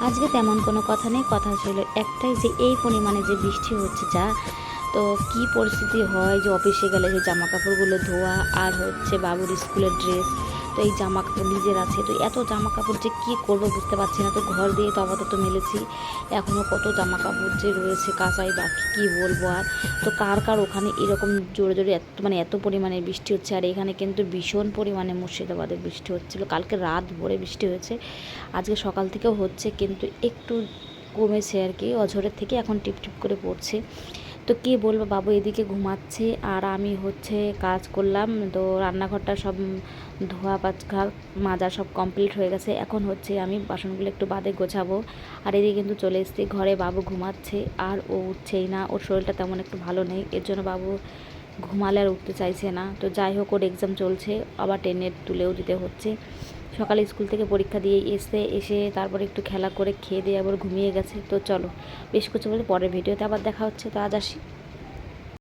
আজকে তেমন কোনো কথা নেই, কথা ছিল একটাই যে এই পরিমাণে যে বৃষ্টি হচ্ছে যা, তো কি পরিস্থিতি হয় যে অফিসে গেলে যে জামা কাপড়গুলো ধোয়া আর হচ্ছে বাবুর স্কুলের ড্রেস, তো এই জামা কাপড় নিজের আছে, তো এত জামা কাপড় যে কী করবো বুঝতে পারছি না। তো ঘর দিয়ে তো আপাতত মেলেছি, এখনও কত জামা কাপড় যে রয়েছে কাচাই বাকি, কী বলবো আর। তো কার কার ওখানে এরকম জোরে জোরে এত পরিমাণে বৃষ্টি হচ্ছে, আর এখানে কিন্তু ভীষণ পরিমাণে মুর্শিদাবাদে বৃষ্টি হচ্ছিলো, কালকে রাত ভরে বৃষ্টি হয়েছে, আজকে সকাল থেকেও হচ্ছে কিন্তু একটু কমেছে আর কি, অঝোরের থেকে এখন টিপ টিপ করে পড়ছে। তো কী বলবো, বাবু এদিকে ঘুমাচ্ছে আর আমি হচ্ছে কাজ করলাম, তো রান্নাঘরটা সব ধোয়া পাচকা মাজা সব কমপ্লিট হয়ে গেছে, এখন হচ্ছে আমি বাসনগুলো একটু বাদে গোছাবো। আর এদিকে কিন্তু চলে এসেছি ঘরে, বাবু ঘুমাচ্ছে আর ও উঠছেই না, ওর শরীরটা তেমন একটু ভালো নেই, এর জন্য বাবু ঘুমালে আর উঠতে চাইছে না। তো যাই হোক, ওর এক্সাম চলছে, আবার টেনে তুলেও দিতে হচ্ছে। সকালে স্কুল থেকে পরীক্ষা দিয়ে এসে তারপরে একটু খেলা করে খেয়ে দিয়ে আবার ঘুমিয়ে গেছে। তো চলো, বেশ কিছু বলে পরের ভিডিওতে আবার দেখা হচ্ছে, তো আজ আসি।